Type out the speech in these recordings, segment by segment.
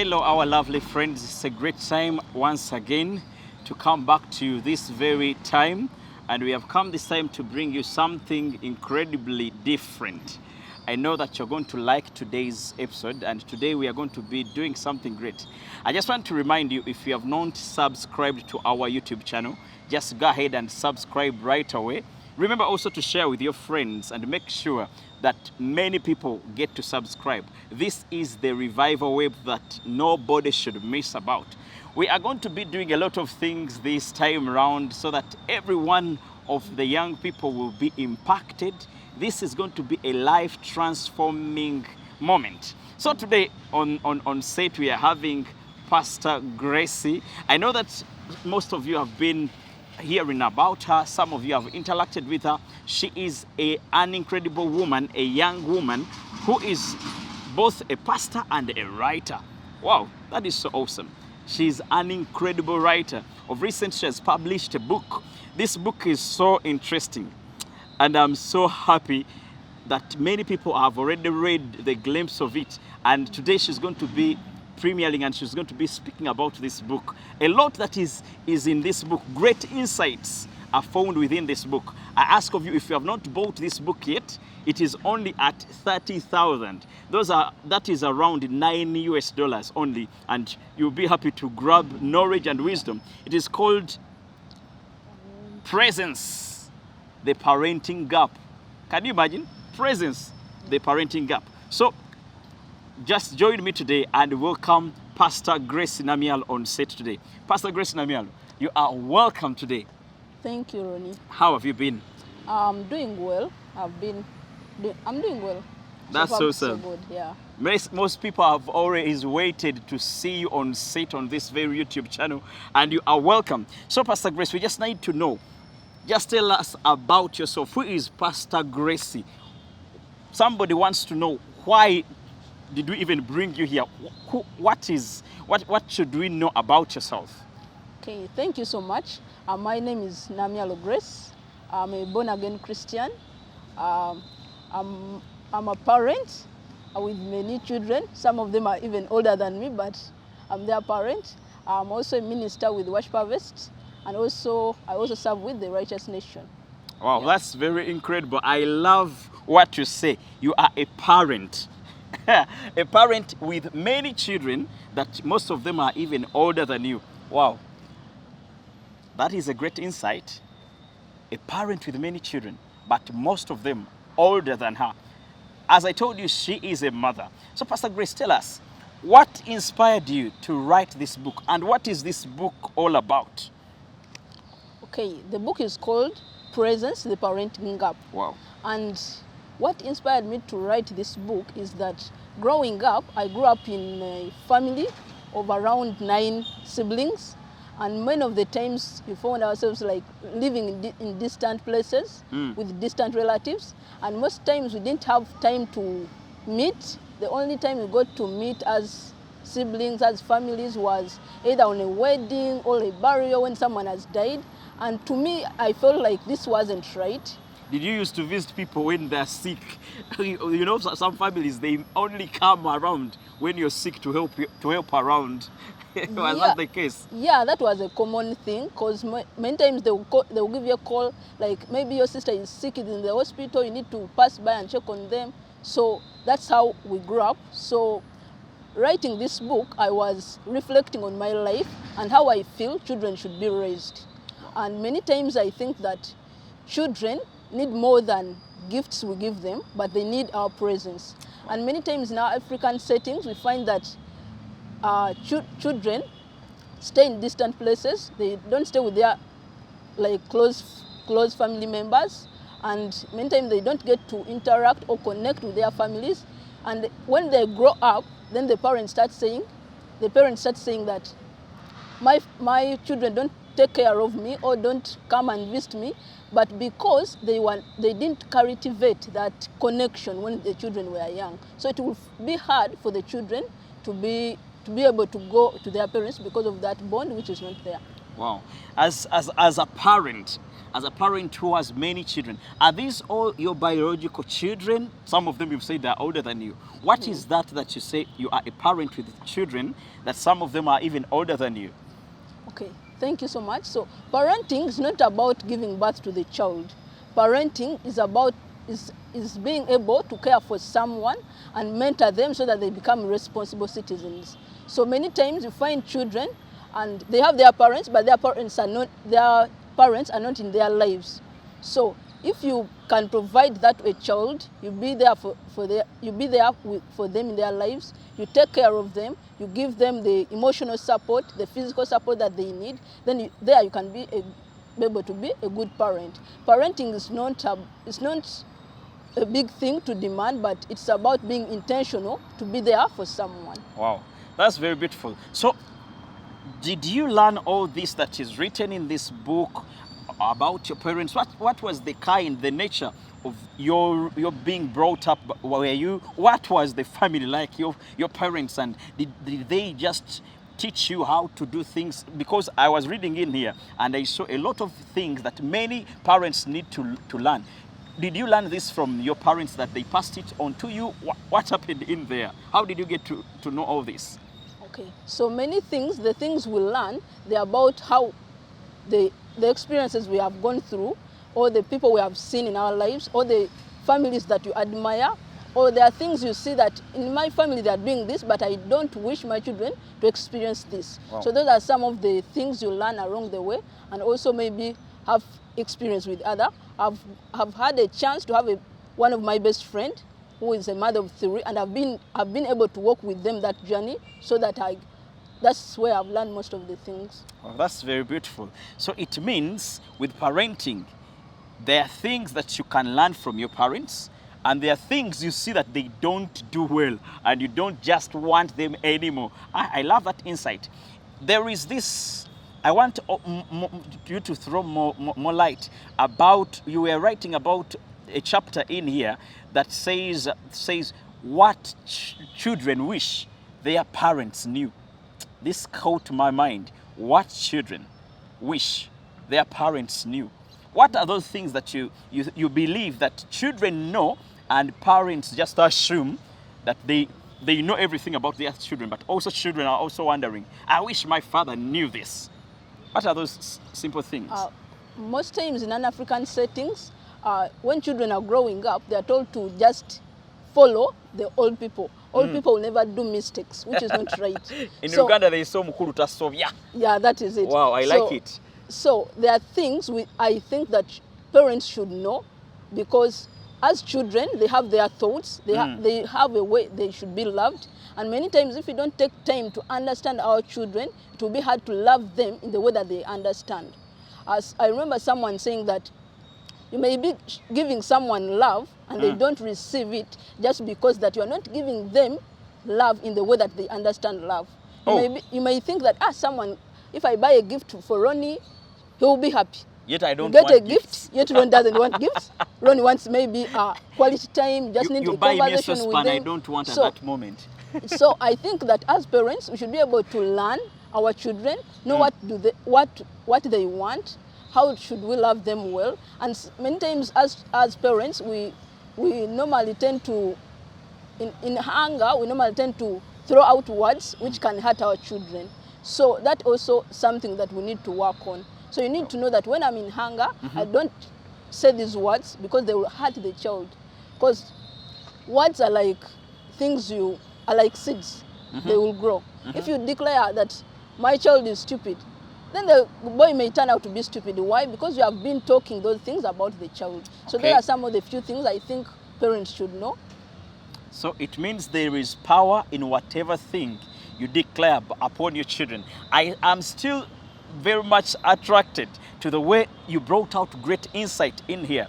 Hello, our lovely friends. It's a great time once again to come back to you this very time. And we have come this time to bring you something incredibly different. I know that you're going to like today's episode, and today we are going to be doing something great. I just want to remind you, if you have not subscribed to our YouTube channel, just go ahead and subscribe right away. Remember also to share with your friends and make sure that many people get to subscribe. This is the revival wave that nobody should miss about. We are going to be doing a lot of things this time around so that every one of the young people will be impacted. This is going to be a life transforming moment. So today on set we are having Pastor Gracie. I know that most of you have been hearing about her. Some of you have interacted with her. She is an incredible woman, a young woman who is both a pastor and a writer. Wow, that is so awesome. She's an incredible writer. Of recent, she has published a book. This book is so interesting, and I'm so happy that many people have already read the glimpse of it. And today she's going to be premiering, and she's going to be speaking about this book. A lot that is in this book. Great insights are found within this book. I ask of you, if you have not bought this book yet, it is only at 30,000. That is around $9 only, and you'll be happy to grab knowledge and wisdom. It is called Presence, the Parenting Gap. Can you imagine? Presence, the Parenting Gap. So just join me today and welcome Pastor Gracie Namialo on set today. Pastor Gracie Namialo, you are welcome today. Thank you, Ronnie. How have you been? I'm doing well. I'm doing well. That's so awesome. So good, yeah. Most people have always waited to see you on set on this very YouTube channel, and you are welcome. So Pastor Gracie, we just need to know, just tell us about yourself. Who is Pastor Gracie? Somebody wants to know, why did we even bring you here? What should we know about yourself? Okay, thank you so much. My name is Namialo Grace. I'm a born-again Christian. I'm a parent with many children. Some of them are even older than me, but I'm their parent. I'm also a minister with P.R.E.S.E.N.C.E, and I also serve with the Righteous Nation. Wow, Yeah. That's very incredible. I love what you say. You are a parent. A parent with many children, that most of them are even older than you. Wow. That is a great insight. A parent with many children, but most of them older than her. As I told you, she is a mother. So Pastor Grace, tell us, what inspired you to write this book, and what is this book all about? Okay, the book is called Presence, the Parenting Gap. Wow. And what inspired me to write this book is that growing up, I grew up in a family of around 9 siblings. And many of the times we found ourselves like living in distant places with distant relatives. And most times we didn't have time to meet. The only time we got to meet as siblings, as families, was either on a wedding or a burial when someone has died. And to me, I felt like this wasn't right. Did you used to visit people when they're sick? You know, some families, they only come around when you're sick to help around. Was that the case? Yeah, that was a common thing, because many times they will give you a call, like maybe your sister is sick in the hospital, you need to pass by and check on them. So that's how we grew up. So writing this book, I was reflecting on my life and how I feel children should be raised. And many times I think that children need more than gifts we give them, but they need our presence. And many times in our African settings, we find that children stay in distant places. They don't stay with their close family members, and many times they don't get to interact or connect with their families. And when they grow up, then the parents start saying that my children don't take care of me or don't come and visit me, but because they didn't cultivate that connection when the children were young. So it will be hard for the children to be able to go to their parents because of that bond which is not there. Wow. As a parent who has many children, are these all your biological children? Some of them you say they're older than you. What is that you say you are a parent with children, that some of them are even older than you? Okay, thank you so much. So parenting is not about giving birth to the child. Parenting is about is being able to care for someone and mentor them so that they become responsible citizens. So many times you find children and they have their parents, but their parents are not in their lives. So if you can provide that to a child, you be there for them in their lives. You take care of them. You give them the emotional support, the physical support that they need. Then you can be able to be a good parent. Parenting is not a big thing to demand, but it's about being intentional to be there for someone. Wow, that's very beautiful. So, did you learn all this that is written in this book about your parents? What was the nature of your being brought up? What was the family like, your parents, and did they just teach you how to do things? Because I was reading in here and I saw a lot of things that many parents need to learn. Did you learn this from your parents, that they passed it on to you? What happened in there? How did you get to know all this? Okay, so many things, the things we learn, they're about how the experiences we have gone through, or the people we have seen in our lives, or the families that you admire, or there are things you see that in my family they are doing this, but I don't wish my children to experience this. Wow. So those are some of the things you learn along the way, and also maybe have experience with other. I've had a chance to have one of my best friend who is a mother of 3, and I've been able to walk with them that journey, so that that's where I've learned most of the things. Oh, that's very beautiful. So it means with parenting, there are things that you can learn from your parents, and there are things you see that they don't do well, and you don't just want them anymore. I love that insight. There is this, I want you to throw more light about, you were writing about a chapter in here that says what children wish their parents knew. This caught my mind. What children wish their parents knew. What are those things that you believe that children know and parents just assume that they know everything about their children, but also children are also wondering, I wish my father knew this. What are those simple things? Most times in African settings, when children are growing up, they are told to just follow the old people. Old people will never do mistakes, which is not right. In Uganda, there is so mukuru tasovya. Yeah, that is it. Wow, I like it. So there are things I think that parents should know, because as children, they have their thoughts. They have a way they should be loved. And many times, if we don't take time to understand our children, it will be hard to love them in the way that they understand. As I remember someone saying that you may be giving someone love and they don't receive it just because that you are not giving them love in the way that they understand love. You may think that, someone, if I buy a gift for Ronnie, he will be happy. Yet I don't want a gift, yet Ron doesn't want gifts. Ron wants maybe quality time, just need a conversation with them. I don't want at that moment. So I think that as parents, we should be able to learn our children, know what they want, how should we love them well. And many times as parents, we normally tend to, in anger, we normally tend to throw out words which can hurt our children. So that's also something that we need to work on. So you need to know that when I'm in anger, I don't say these words because they will hurt the child. Because words are like things are like seeds. They will grow. If you declare that my child is stupid, then the boy may turn out to be stupid. Why? Because you have been talking those things about the child. So those are some of the few things I think parents should know. So it means there is power in whatever thing you declare upon your children. I am still very much attracted to the way you brought out great insight in here.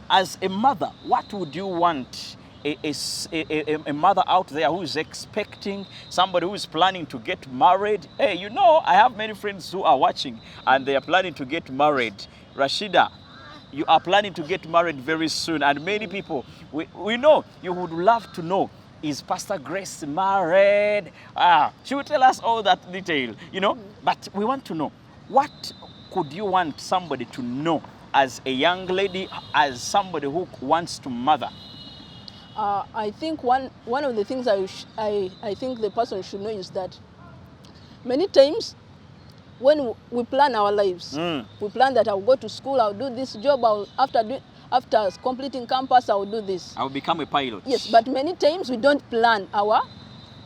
As a mother, what would you want a mother out there who is expecting, somebody who is planning to get married? Hey, I have many friends who are watching and they are planning to get married. Rashida, you are planning to get married very soon, and many people, we know, you would love to know, is Pastor Grace married? She will tell us all that detail, but we want to know, what could you want somebody to know as a young lady, as somebody who wants to mother? I think one of the things I think the person should know is that many times when we plan our lives, we plan that I'll go to school, I'll do this job, after completing campus, I'll do this. I'll become a pilot. Yes, but many times we don't plan our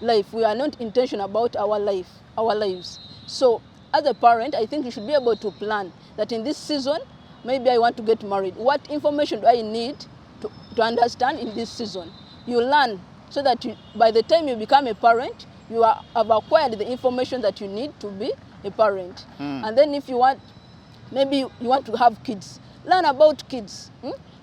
life. We are not intentional about our lives. So as a parent, I think you should be able to plan that in this season, maybe I want to get married. What information do I need to understand in this season? You learn so that by the time you become a parent, you have acquired the information that you need to be a parent. And then if you want, maybe you want to have kids, learn about kids.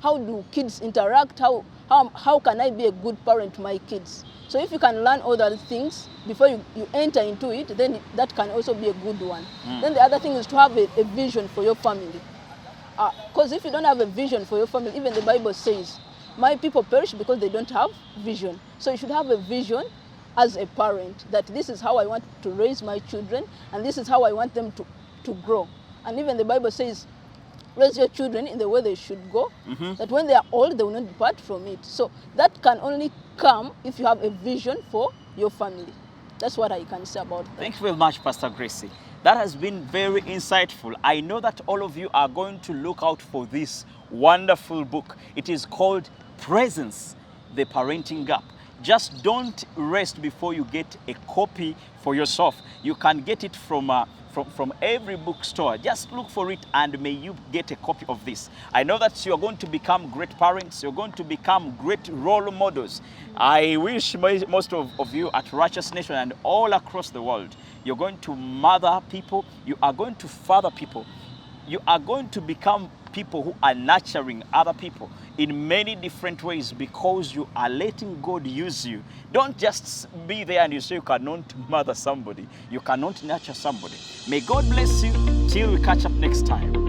How do kids interact? How can I be a good parent to my kids? So if you can learn all those things before you enter into it, then that can also be a good one. Then the other thing is to have a vision for your family. Because if you don't have a vision for your family, even the Bible says, my people perish because they don't have vision. So you should have a vision as a parent, that this is how I want to raise my children, and this is how I want them to grow. And even the Bible says, raise your children in the way they should go, that when they are old, they will not depart from it. So that can only come if you have a vision for your family. That's what I can say about that. Thank you very much, Pastor Gracie. That has been very insightful. I know that all of you are going to look out for this wonderful book. It is called Presence, the Parenting Gap. Just don't rest before you get a copy for yourself. You can get it from every bookstore. Just look for it, and may you get a copy of this. I know that you're going to become great parents. You're going to become great role models. I wish most of you at Righteous Nation and all across the world, you're going to mother people. You are going to father people. You are going to become people who are nurturing other people in many different ways, because you are letting God use you. Don't just be there and you say you cannot mother somebody. You cannot nurture somebody. May God bless you till we catch up next time.